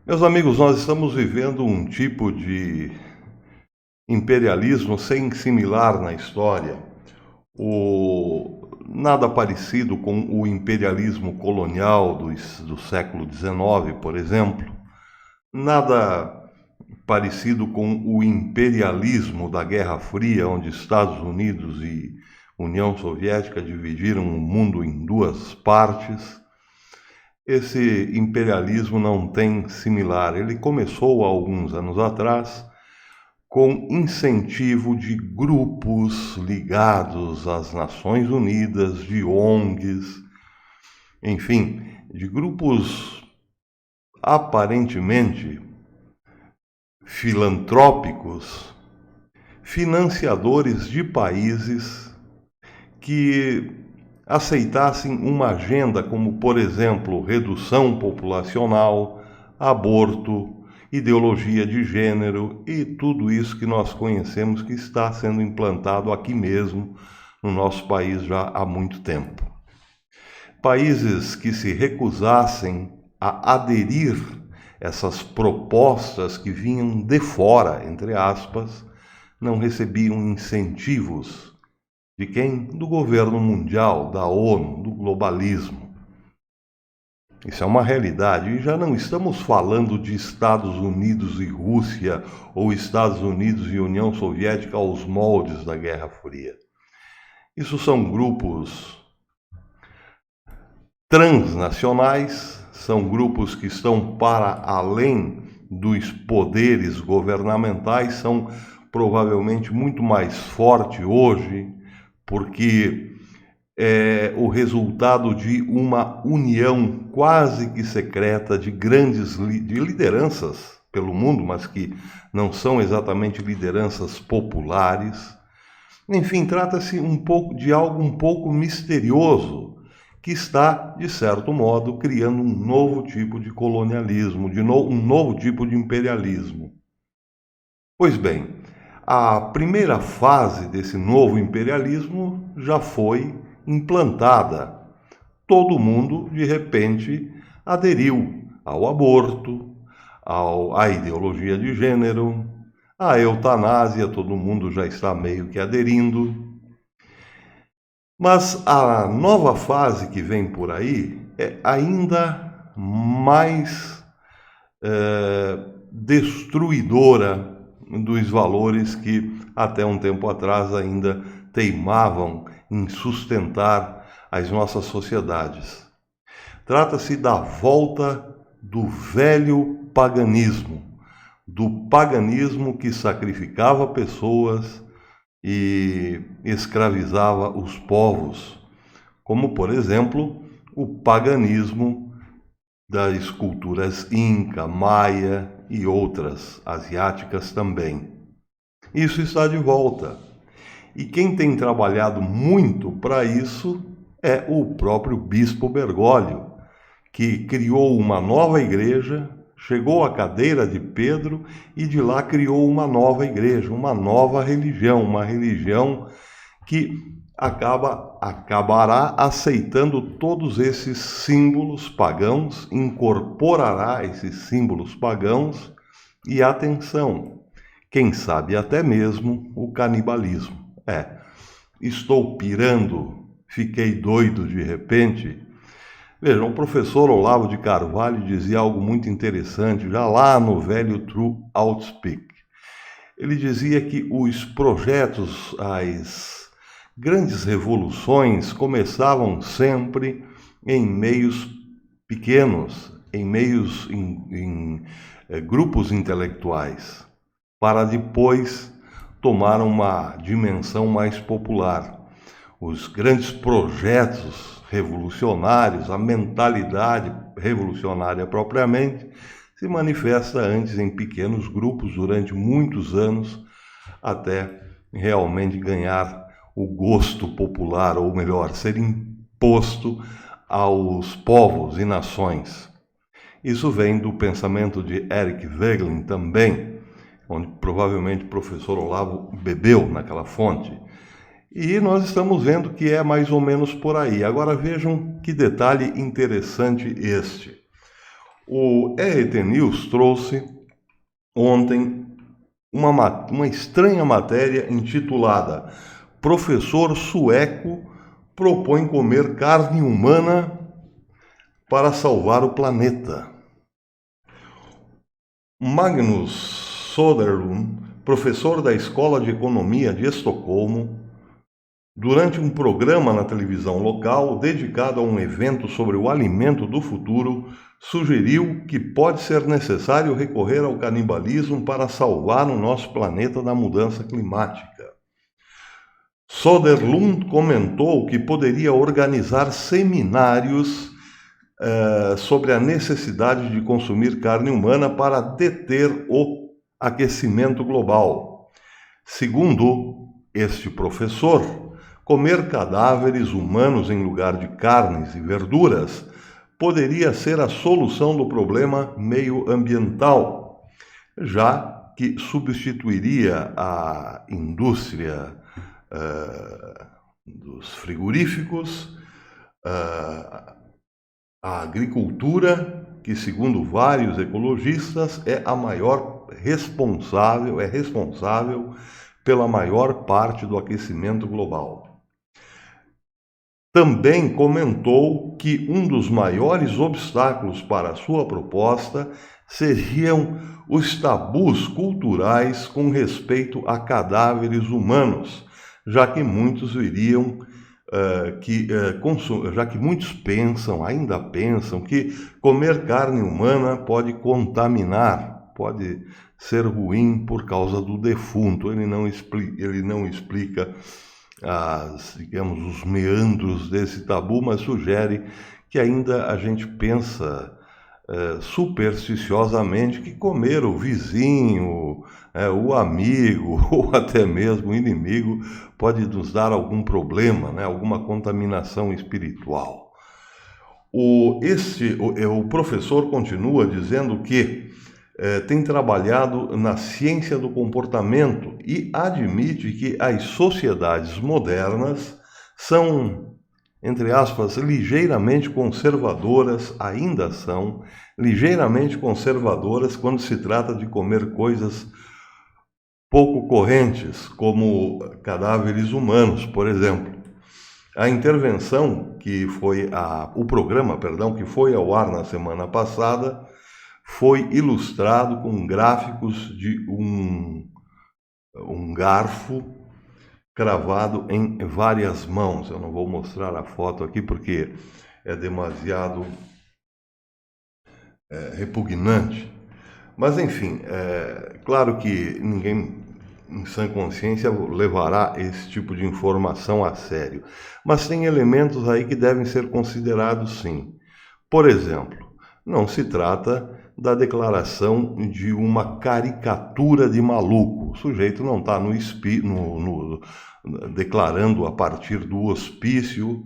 Meus amigos, nós estamos vivendo um tipo de imperialismo sem similar na história. Nada parecido com o imperialismo colonial do século XIX, por exemplo. Nada parecido com o imperialismo da Guerra Fria, onde Estados Unidos e União Soviética dividiram o mundo em duas partes. Esse imperialismo não tem similar. Ele começou há alguns anos atrás com incentivo de grupos ligados às Nações Unidas, de ONGs, enfim, de grupos aparentemente filantrópicos, financiadores de países que aceitassem uma agenda como, por exemplo, redução populacional, aborto, ideologia de gênero e tudo isso que nós conhecemos que está sendo implantado aqui mesmo no nosso país já há muito tempo. Países que se recusassem a aderir essas propostas que vinham de fora, entre aspas, não recebiam incentivos de quem? Do governo mundial, da ONU, do globalismo. Isso é uma realidade. E já não estamos falando de Estados Unidos e Rússia ou Estados Unidos e União Soviética aos moldes da Guerra Fria. Isso são grupos transnacionais, são grupos que estão para além dos poderes governamentais, são provavelmente muito mais fortes hoje, porque é o resultado de uma união quase que secreta de de lideranças pelo mundo, mas que não são exatamente lideranças populares. Enfim, trata-se um pouco de algo um pouco misterioso que está, de certo modo, criando um novo tipo de colonialismo, um novo tipo de imperialismo. Pois bem, a primeira fase desse novo imperialismo já foi implantada. Todo mundo, de repente, aderiu ao aborto, à ideologia de gênero, à eutanásia, todo mundo já está meio que aderindo. Mas a nova fase que vem por aí é ainda mais destruidora dos valores que até um tempo atrás ainda teimavam em sustentar as nossas sociedades. Trata-se da volta do velho paganismo, do paganismo que sacrificava pessoas e escravizava os povos, como, por exemplo, o paganismo das culturas Inca, Maia e outras asiáticas também. Isso está de volta. E quem tem trabalhado muito para isso é o próprio Bispo Bergoglio, que criou uma nova igreja, chegou à cadeira de Pedro e de lá criou uma nova igreja, uma nova religião, uma religião que acabará aceitando todos esses símbolos pagãos, incorporará esses símbolos pagãos e, atenção, quem sabe até mesmo o canibalismo. Estou pirando, fiquei doido de repente. Veja, o professor Olavo de Carvalho dizia algo muito interessante, já lá no velho True Outspeak. Ele dizia que os projetos, as grandes revoluções começavam sempre em meios pequenos, em grupos intelectuais, para depois tomar uma dimensão mais popular. Os grandes projetos revolucionários, a mentalidade revolucionária propriamente, se manifesta antes em pequenos grupos durante muitos anos, até realmente ganhar o gosto popular, ou melhor, ser imposto aos povos e nações. Isso vem do pensamento de Eric Voegelin também, onde provavelmente o professor Olavo bebeu naquela fonte. E nós estamos vendo que é mais ou menos por aí. Agora vejam que detalhe interessante este. O RT News trouxe ontem uma estranha matéria intitulada Professor sueco propõe comer carne humana para salvar o planeta. Magnus Söderlund, professor da Escola de Economia de Estocolmo, durante um programa na televisão local dedicado a um evento sobre o alimento do futuro, sugeriu que pode ser necessário recorrer ao canibalismo para salvar o nosso planeta da mudança climática. Söderlund comentou que poderia organizar seminários sobre a necessidade de consumir carne humana para deter o aquecimento global. Segundo este professor, comer cadáveres humanos em lugar de carnes e verduras poderia ser a solução do problema meioambiental, já que substituiria a indústria dos frigoríficos, a agricultura, que segundo vários ecologistas é responsável pela maior parte do aquecimento global. Também comentou que um dos maiores obstáculos para a sua proposta seriam os tabus culturais com respeito a cadáveres humanos, já que muitos ainda pensam que comer carne humana pode contaminar, pode ser ruim por causa do defunto. Ele não explica os meandros desse tabu, mas sugere que ainda a gente pensa supersticiosamente que comer o vizinho, o amigo ou até mesmo o inimigo pode nos dar algum problema, alguma contaminação espiritual. O professor continua dizendo que tem trabalhado na ciência do comportamento e admite que as sociedades modernas são, entre aspas, ligeiramente conservadoras, ainda são ligeiramente conservadoras quando se trata de comer coisas pouco correntes, como cadáveres humanos, por exemplo. A intervenção o programa que foi ao ar na semana passada foi ilustrado com gráficos de um garfo cravado em várias mãos. Eu não vou mostrar a foto aqui porque é demasiado repugnante. Mas, enfim, claro que ninguém em sã consciência levará esse tipo de informação a sério. Mas tem elementos aí que devem ser considerados sim. Por exemplo, não se trata da declaração de uma caricatura de maluco. O sujeito não está declarando a partir do hospício,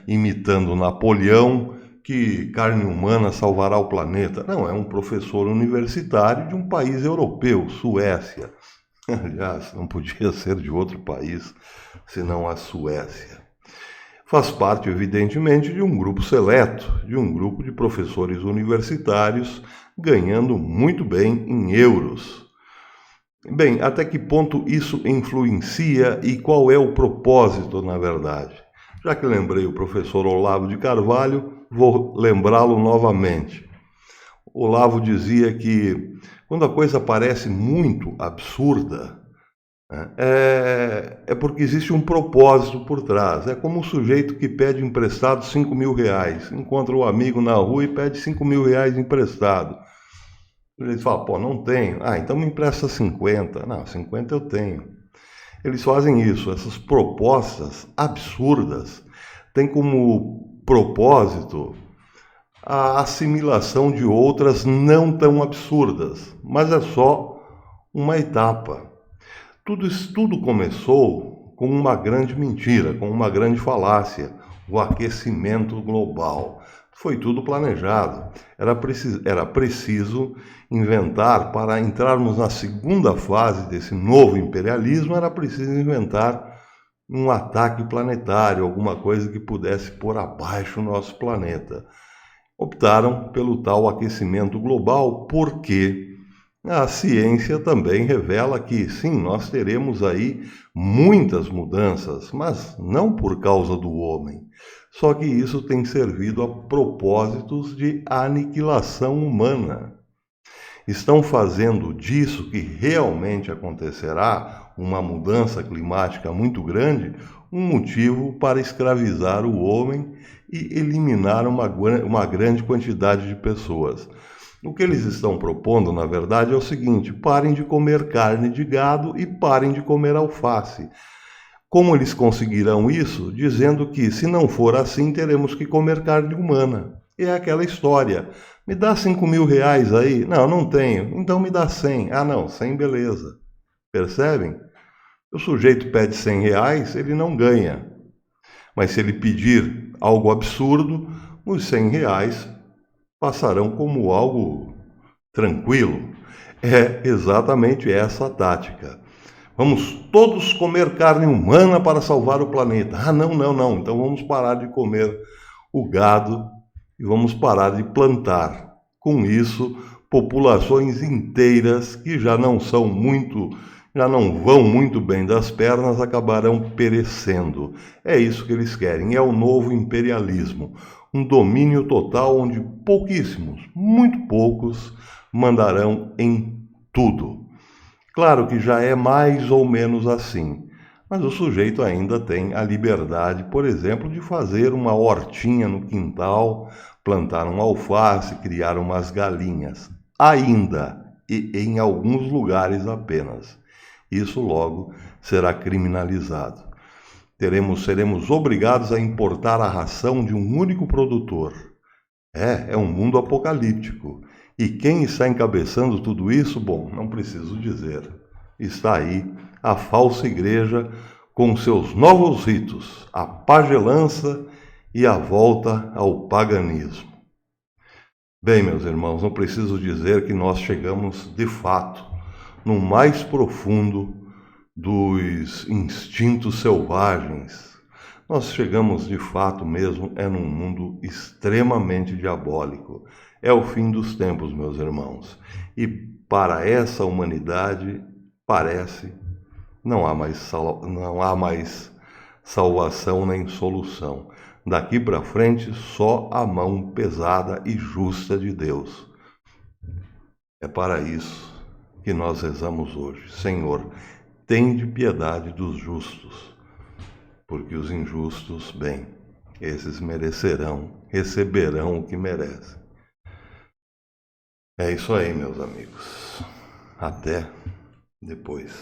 imitando Napoleão, que carne humana salvará o planeta. Não, é um professor universitário de um país europeu, Suécia. Aliás, não podia ser de outro país, senão a Suécia. Faz parte, evidentemente, de um grupo seleto, de um grupo de professores universitários ganhando muito bem em euros. Bem, até que ponto isso influencia e qual é o propósito, na verdade? Já que lembrei o professor Olavo de Carvalho, vou lembrá-lo novamente. Olavo dizia que quando a coisa parece muito absurda, é porque existe um propósito por trás. É como um sujeito que pede emprestado 5 mil reais, encontra um amigo na rua e pede 5 mil reais emprestado. O sujeito fala, não tenho. Então me empresta 50. Não, 50 eu tenho. Eles fazem isso, essas propostas absurdas têm como propósito a assimilação de outras não tão absurdas, mas é só uma etapa. Tudo começou com uma grande mentira, com uma grande falácia, o aquecimento global. Foi tudo planejado. Era preciso inventar, para entrarmos na segunda fase desse novo imperialismo, era preciso inventar um ataque planetário, alguma coisa que pudesse pôr abaixo o nosso planeta. optaram pelo tal aquecimento global, porque a ciência também revela que sim, nós teremos aí muitas mudanças, mas não por causa do homem. Só que isso tem servido a propósitos de aniquilação humana. Estão fazendo disso que realmente acontecerá uma mudança climática muito grande, um motivo para escravizar o homem e eliminar uma grande quantidade de pessoas. O que eles estão propondo, na verdade, é o seguinte: parem de comer carne de gado e parem de comer alface. Como eles conseguirão isso? Dizendo que, se não for assim, teremos que comer carne humana. É aquela história. Me dá 5.000 reais aí? Não, não tenho. Então me dá 100. Ah, não, 100, beleza. Percebem? O sujeito pede 100 reais, ele não ganha. Mas se ele pedir algo absurdo, os 100 reais passarão como algo tranquilo. É exatamente essa a tática. Vamos todos comer carne humana para salvar o planeta. Ah, não, não, não. Então vamos parar de comer o gado e vamos parar de plantar. Com isso, populações inteiras que já não vão muito bem das pernas, acabarão perecendo. É isso que eles querem, é o novo imperialismo. Um domínio total onde pouquíssimos, muito poucos, mandarão em tudo. Claro que já é mais ou menos assim, mas o sujeito ainda tem a liberdade, por exemplo, de fazer uma hortinha no quintal, plantar um alface, criar umas galinhas. Ainda, e em alguns lugares apenas. Isso logo será criminalizado. Seremos obrigados a importar a ração de um único produtor. É um mundo apocalíptico. E quem está encabeçando tudo isso? Bom, não preciso dizer. Está aí a falsa igreja com seus novos ritos, a pagelança e a volta ao paganismo. Bem, meus irmãos, não preciso dizer que nós chegamos, de fato, no mais profundo dos instintos selvagens. Nós chegamos, de fato mesmo, num mundo extremamente diabólico. É o fim dos tempos, meus irmãos. E para essa humanidade, parece, não há mais salvação nem solução. Daqui para frente, só a mão pesada e justa de Deus. É para isso que nós rezamos hoje. Senhor, tende piedade dos justos, porque os injustos, bem, esses receberão o que merecem. É isso aí, meus amigos. Até depois.